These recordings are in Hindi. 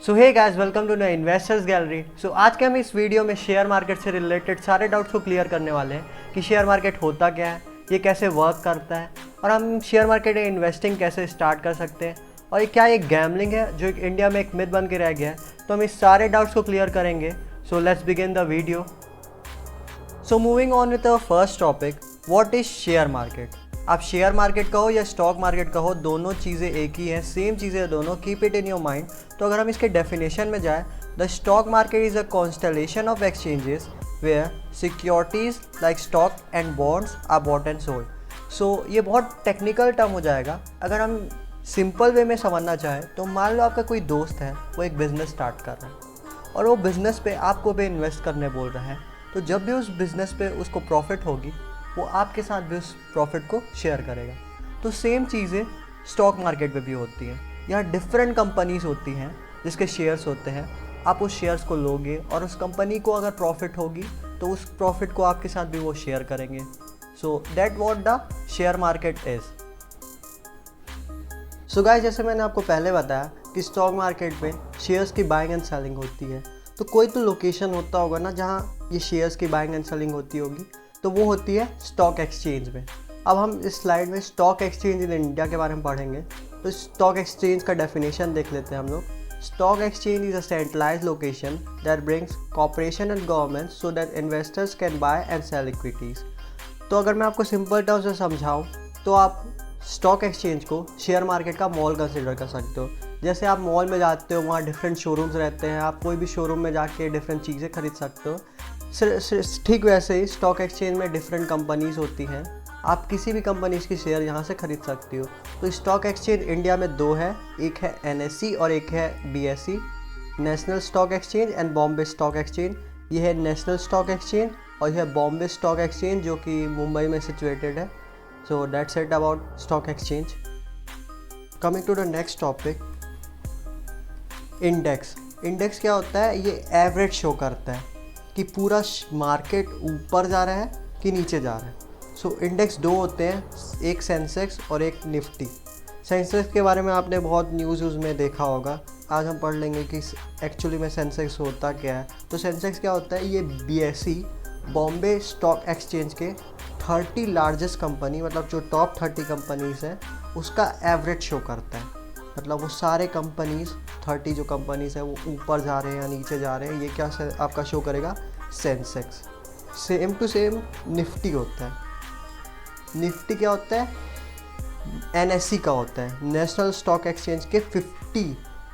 So hey guys, welcome to the investors gallery. So आज के हम इस वीडियो में शेयर मार्केट से रिलेटेड सारे डाउट्स को क्लियर करने वाले हैं कि शेयर मार्केट होता क्या है, ये कैसे वर्क करता है और हम शेयर मार्केट में इन्वेस्टिंग कैसे स्टार्ट कर सकते हैं और ये क्या एक गैम्बलिंग है जो इंडिया में एक मिथ बन के रह गया है। तो हम इस सारे डाउट्स को क्लियर करेंगे। So let's begin the video. So moving on with the first topic, what is share market. आप शेयर मार्केट कहो या स्टॉक मार्केट कहो, दोनों चीज़ें एक ही हैं, सेम चीज़ें दोनों, keep it in your mind. तो अगर हम इसके डेफिनेशन में जाएँ, the stock market is a constellation of exchanges where securities like stock and bonds are bought and sold. So ये बहुत टेक्निकल टर्म हो जाएगा। अगर हम सिंपल वे में समझना चाहें तो मान लो आपका कोई दोस्त है, वो एक बिज़नेस स्टार्ट कर रहा है और वो बिज़नेस पे आपको पे इन्वेस्ट करने बोल रहा है। तो जब भी उस बिज़नेस पे उसको प्रॉफिट होगी, वो आपके साथ भी उस प्रॉफिट को शेयर करेगा। तो सेम चीज़ें स्टॉक मार्केट में भी होती हैं। यहाँ डिफरेंट कंपनीज होती हैं जिसके शेयर्स होते हैं। आप उस शेयर्स को लोगे और उस कंपनी को अगर प्रॉफिट होगी तो उस प्रॉफिट को आपके साथ भी वो शेयर करेंगे। So that what the share market is. So guys, जैसे मैंने आपको पहले बताया कि स्टॉक मार्केट में शेयर्स की बाइंग एंड सेलिंग होती है। तो कोई तो लोकेशन होता होगा ना जहाँ ये शेयर्स की बाइंग एंड सेलिंग होती होगी, तो वो होती है स्टॉक एक्सचेंज में। अब हम इस स्लाइड में स्टॉक एक्सचेंज इन इंडिया के बारे में पढ़ेंगे। तो स्टॉक एक्सचेंज का डेफिनेशन देख लेते हैं हम लोग। Stock exchange is a centralised location that brings corporation and government so that investors can buy and sell equities. तो अगर मैं आपको सिंपल टर्म्स में समझाऊँ तो आप स्टॉक एक्सचेंज को शेयर मार्केट का मॉल कंसिडर कर सकते हो। जैसे आप मॉल में जाते हो, वहाँ डिफरेंट शोरूम्स रहते हैं, आप कोई भी शोरूम में जाके डिफरेंट चीज़ें खरीद सकते हो। ठीक वैसे ही स्टॉक एक्सचेंज में डिफरेंट कंपनीज़ होती हैं। आप किसी भी कंपनीज़ की शेयर यहाँ से खरीद सकती हो। तो स्टॉक एक्सचेंज इंडिया में दो है, एक है NSE और एक है BSE, national stock exchange and Bombay stock exchange. ये है नेशनल स्टॉक एक्सचेंज और यह है बॉम्बे स्टॉक एक्सचेंज जो कि मुंबई में सिचुएटेड है। So that's it about stock exchange. Coming to the next topic, index. Index क्या होता है? ये एवरेज शो करता है कि पूरा मार्केट ऊपर जा रहा है कि नीचे जा रहा है। सो इंडेक्स दो होते हैं, एक सेंसेक्स और एक निफ्टी। सेंसेक्स के बारे में आपने बहुत न्यूज़ में देखा होगा। आज हम पढ़ लेंगे कि एक्चुअली में सेंसेक्स होता क्या है। तो सेंसेक्स क्या होता है? ये BSE बॉम्बे स्टॉक एक्सचेंज के 30 लार्जेस्ट कंपनी, मतलब जो टॉप 30 कंपनीज़ हैं, उसका एवरेज शो करता है। मतलब वो सारे कंपनीज़ 30 जो कंपनीज़ हैं वो ऊपर जा रहे हैं या नीचे जा रहे हैं, ये क्या आपका शो करेगा? Sensex. Same to same Nifty होता है। निफ्टी क्या होता है? NSE का होता है, नेशनल स्टॉक एक्सचेंज के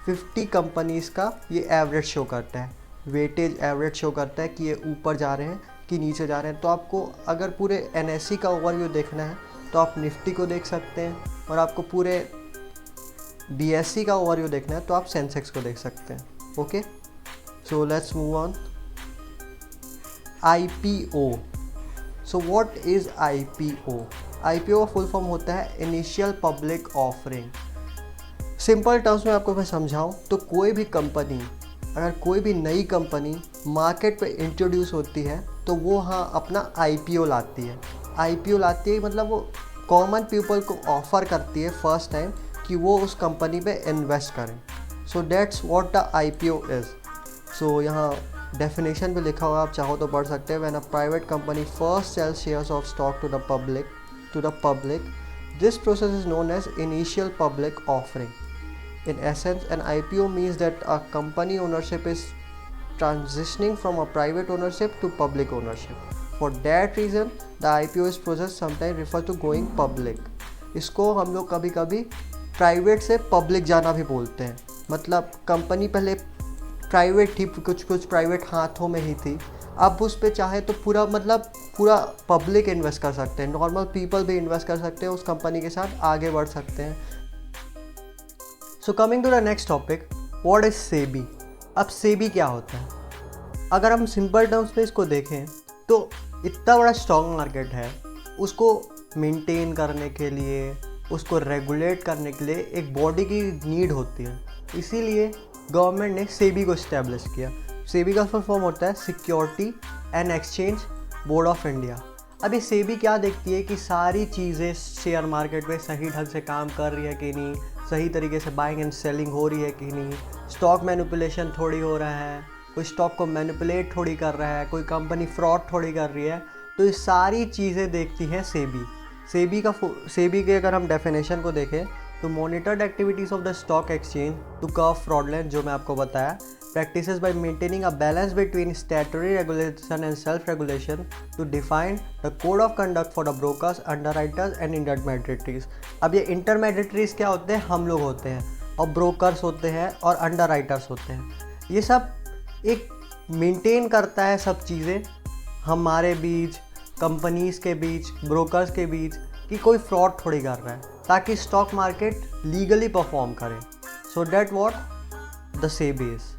50 कंपनीज़ का ये एवरेज शो करता है। वेटेज एवरेज शो करता है कि ये ऊपर जा रहे हैं कि नीचे जा रहे हैं। तो आपको अगर पूरे NSE का ओवरव्यू देखना है तो आप निफ्टी को देख सकते हैं, और आपको पूरे BSE का ओवरव्यू देखना है तो आप सेंसेक्स को देख सकते हैं। Okay, so let's move on. IPO। So what is IPO? IPO का फुल फॉर्म होता है initial public offering. Simple terms में आपको मैं समझाऊं तो कोई भी कंपनी, अगर कोई भी नई कंपनी मार्केट पे इंट्रोड्यूस होती है तो वो हाँ अपना IPO लाती है। IPO लाती है मतलब वो कॉमन पीपल को ऑफ़र करती है फर्स्ट टाइम कि वो उस कंपनी पे इन्वेस्ट करें। So that's what the IPO is. So यहाँ डेफिनेशन पे लिखा हुआ, आप चाहो तो पढ़ सकते हैं। When a private company first sell shares of stock to the public, this process is known as initial public offering. In essence, an IPO means that a company ownership is transitioning from a private ownership to public ownership. For that reason, the IPO process sometimes referred to going public. इसको हम लोग कभी कभी प्राइवेट से पब्लिक जाना भी बोलते हैं। मतलब कंपनी पहले प्राइवेट थी, कुछ प्राइवेट हाथों में ही थी, अब उस पर चाहे तो पूरा पब्लिक इन्वेस्ट कर सकते हैं, नॉर्मल पीपल भी इन्वेस्ट कर सकते हैं, उस कंपनी के साथ आगे बढ़ सकते हैं। So coming to the next topic, what is SEBI. अब सेबी क्या होता है? अगर हम सिंपल टर्म्स में इसको देखें तो इतना बड़ा स्टॉक मार्केट है, उसको मेंटेन करने के लिए, उसको रेगुलेट करने के लिए एक बॉडी की नीड होती है। इसीलिए गवर्नमेंट ने सेबी को इस्टेब्लिश किया। सेबी का फुल फॉर्म होता है security and exchange board of India. अभी सेबी क्या देखती है कि सारी चीज़ें शेयर मार्केट में सही ढंग से काम कर रही है कि नहीं, सही तरीके से बाइंग एंड सेलिंग हो रही है कि नहीं, स्टॉक मैनिपुलेशन थोड़ी हो रहा है, कोई स्टॉक को मैनिपुलेट थोड़ी कर रहा है, कोई कंपनी फ्रॉड थोड़ी कर रही है। तो ये सारी चीज़ें देखती है सेबी। सेबी के अगर हम डेफिनेशन को देखें तो monitored activities of the stock exchange to curb fraudulence, जो मैं आपको बताया, practices by maintaining a balance between statutory regulation and self-regulation to define the code of conduct for the brokers, underwriters and intermediaries। अब ये intermediaries क्या होते हैं? हम लोग होते हैं, और brokers होते हैं और underwriters होते हैं। ये सब एक मेंटेन करता है सब चीज़ें हमारे बीच, कंपनीज के बीच, ब्रोकर्स के बीच, कि कोई फ्रॉड थोड़ी कर रहा है, ताकि स्टॉक मार्केट लीगली परफॉर्म करे। So that what the SEBI is.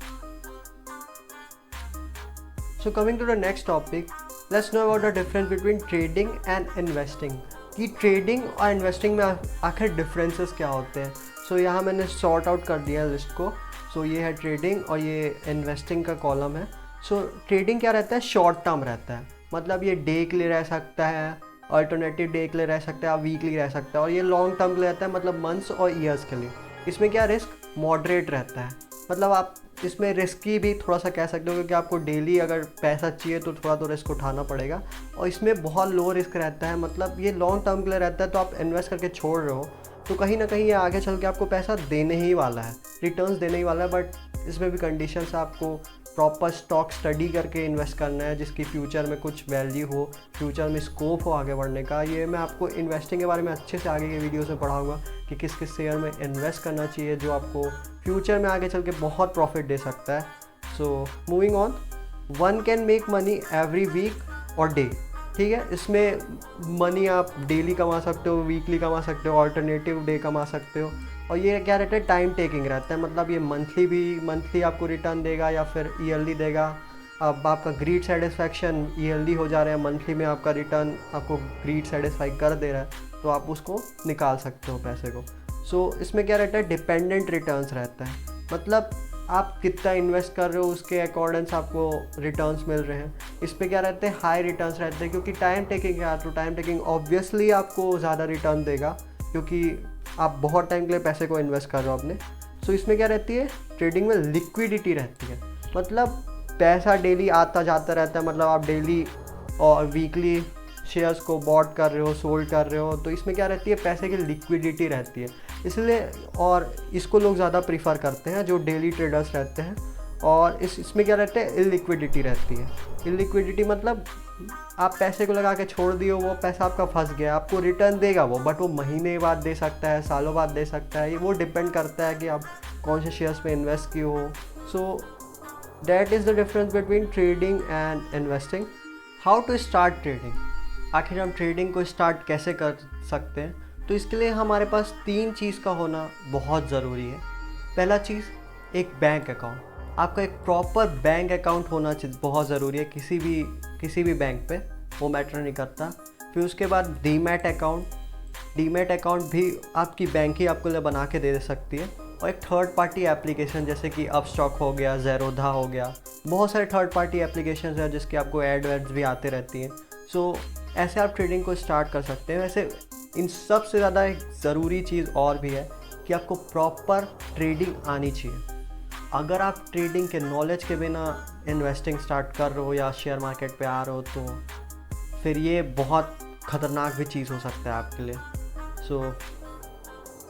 So coming to the next topic, let's know about the difference between trading and investing। कि ट्रेडिंग और इन्वेस्टिंग में आखिर डिफरेंसेस क्या होते हैं। सो यहाँ मैंने सॉर्ट आउट कर दिया लिस्ट को। सो ये है ट्रेडिंग और ये इन्वेस्टिंग का कॉलम है। सो ट्रेडिंग क्या रहता है? शॉर्ट टर्म रहता है, मतलब ये डे के लिए रह सकता है, अल्टरनेटिव डे के लिए रह सकता है, वीकली रह सकता है, और ये लॉन्ग टर्म के लिए रहता है, मतलब मंथ्स और ईयर्स के लिए। इसमें क्या रिस्क मॉडरेट रहता है, मतलब आप इसमें रिस्की भी थोड़ा सा कह सकते हो, क्योंकि आपको डेली अगर पैसा चाहिए तो थोड़ा तो रिस्क उठाना पड़ेगा, और इसमें बहुत लो रिस्क रहता है, मतलब ये लॉन्ग टर्म के लिए रहता है। तो आप इन्वेस्ट करके छोड़ रहे हो तो कहीं ना कहीं ये आगे चल के आपको पैसा देने ही वाला है, रिटर्न्स देने ही वाला है। बट इसमें भी कंडीशंस, आपको प्रॉपर स्टॉक स्टडी करके इन्वेस्ट करना है, जिसकी फ्यूचर में कुछ वैल्यू हो, फ्यूचर में स्कोप हो आगे बढ़ने का। ये मैं आपको इन्वेस्टिंग के बारे में अच्छे से आगे के वीडियोस में पढ़ाऊंगा कि किस किस शेयर में इन्वेस्ट करना चाहिए, जो आपको फ्यूचर में आगे चल के बहुत प्रॉफिट दे सकता है। So moving on, one can make money every week और डे। ठीक है, इसमें मनी आप डेली कमा सकते हो, वीकली कमा सकते हो, ऑल्टरनेटिव डे कमा सकते हो। और ये क्या रहता है? टाइम टेकिंग रहता है, मतलब ये मंथली आपको रिटर्न देगा या फिर ईयरली देगा। अब आपका ग्रीड सेटिस्फैक्शन ईयरली हो जा रहा है, मंथली में आपका रिटर्न आपको ग्रीड सेटिस्फाई कर दे रहा है, तो आप उसको निकाल सकते हो पैसे को। सो इसमें क्या रहता है? डिपेंडेंट रिटर्न्स रहता है, मतलब आप कितना इन्वेस्ट कर रहे हो उसके अकॉर्डिंग आपको रिटर्न्स मिल रहे हैं। इस पर क्या रहते हैं? हाई रिटर्न्स रहते हैं, क्योंकि टाइम टेकिंग है, तो टाइम टेकिंग ऑब्वियसली आपको ज़्यादा रिटर्न देगा, क्योंकि आप बहुत टाइम के लिए पैसे को इन्वेस्ट कर रहे हो अपने। सो इसमें क्या रहती है? ट्रेडिंग में लिक्विडिटी रहती है, मतलब पैसा डेली आता जाता रहता है, मतलब आप डेली और वीकली शेयर्स को बॉट कर रहे हो, सोल्ड कर रहे हो, तो इसमें क्या रहती है? पैसे की लिक्विडिटी रहती है, इसलिए और इसको लोग ज़्यादा प्रीफर करते हैं जो डेली ट्रेडर्स रहते हैं। और इसमें क्या रहता है? इलिक्विडिटी रहती है। इलिक्विडिटी मतलब आप पैसे को लगा के छोड़ दिए, वो पैसा आपका फंस गया, आपको रिटर्न देगा वो, बट वो महीने बाद दे सकता है, सालों बाद दे सकता है, ये वो डिपेंड करता है कि आप कौन से शेयर्स में इन्वेस्ट किए हो। So that is the difference between trading and investing. How to start trading? आखिर हम ट्रेडिंग को स्टार्ट कैसे कर सकते हैं? तो इसके लिए हमारे पास 3 चीज़ का होना बहुत ज़रूरी है। पहला चीज़, एक बैंक अकाउंट। आपका एक प्रॉपर बैंक अकाउंट होना बहुत ज़रूरी है, किसी भी बैंक पे, वो मैटर नहीं करता। फिर उसके बाद डीमैट अकाउंट भी आपकी बैंक ही आपको लिए बना के दे सकती है। और एक थर्ड पार्टी एप्लीकेशन, जैसे कि अपस्टॉक हो गया, ज़ेरोधा हो गया, बहुत सारे थर्ड पार्टी एप्लीकेशन हैं जिसके आपको एड्स भी आते रहती हैं। सो ऐसे आप ट्रेडिंग को स्टार्ट कर सकते हैं। वैसे इन सबसे ज़्यादा एक ज़रूरी चीज़ और भी है कि आपको प्रॉपर ट्रेडिंग आनी चाहिए। अगर आप ट्रेडिंग के नॉलेज के बिना इन्वेस्टिंग स्टार्ट कर रहे हो या शेयर मार्केट पे आ रहे हो, तो फिर ये बहुत ख़तरनाक भी चीज़ हो सकता है आपके लिए। सो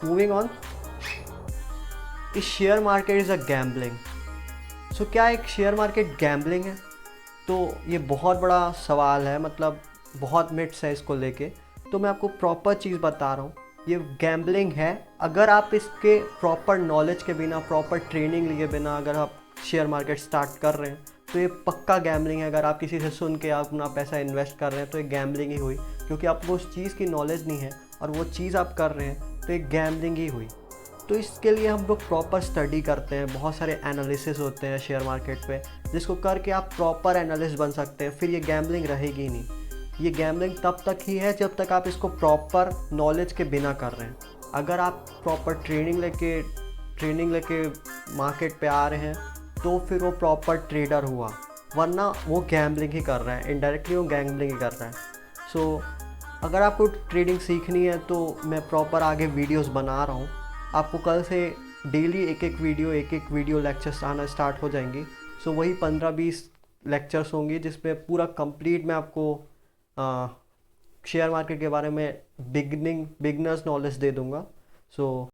मूविंग ऑन, इस share market is a gambling. So क्या एक शेयर मार्केट गैम्बलिंग है? तो ये बहुत बड़ा सवाल है, मतलब बहुत मिथ्स है इसको लेके। तो मैं आपको प्रॉपर चीज़ बता रहा हूँ, ये गैम्बलिंग है। अगर आप इसके प्रॉपर नॉलेज के बिना, प्रॉपर ट्रेनिंग लिए बिना अगर आप शेयर मार्केट स्टार्ट कर रहे हैं, तो ये पक्का गैम्बलिंग है। अगर आप किसी से सुन के आप अपना पैसा इन्वेस्ट कर रहे हैं तो ये गैम्बलिंग ही हुई, क्योंकि आपको उस चीज़ की नॉलेज नहीं है और वो चीज़ आप कर रहे हैं, तो ये गैम्बलिंग ही हुई। तो इसके लिए हम लोग प्रॉपर स्टडी करते हैं, बहुत सारे एनालिसिस होते हैं शेयर मार्केट पे, जिसको करके आप प्रॉपर एनालिस्ट बन सकते हैं। फिर ये गैम्बलिंग रहेगी नहीं। ये गैम्बलिंग तब तक ही है जब तक आप इसको प्रॉपर नॉलेज के बिना कर रहे हैं। अगर आप प्रॉपर ट्रेनिंग लेके मार्केट पे आ रहे हैं तो फिर वो प्रॉपर ट्रेडर हुआ, वरना वो गैम्बलिंग ही कर रहा है, इनडायरेक्टली वो गैम्बलिंग ही कर रहा है। सो अगर आपको ट्रेडिंग सीखनी है तो मैं प्रॉपर आगे वीडियोस बना रहा हूँ, आपको कल से डेली एक एक वीडियो लेक्चर्स आना स्टार्ट हो जाएंगी। सो वही 15-20 लेक्चर्स होंगी जिसमें पूरा कंप्लीट मैं आपको शेयर मार्केट के बारे में बिगनर्स नॉलेज दे दूंगा। सो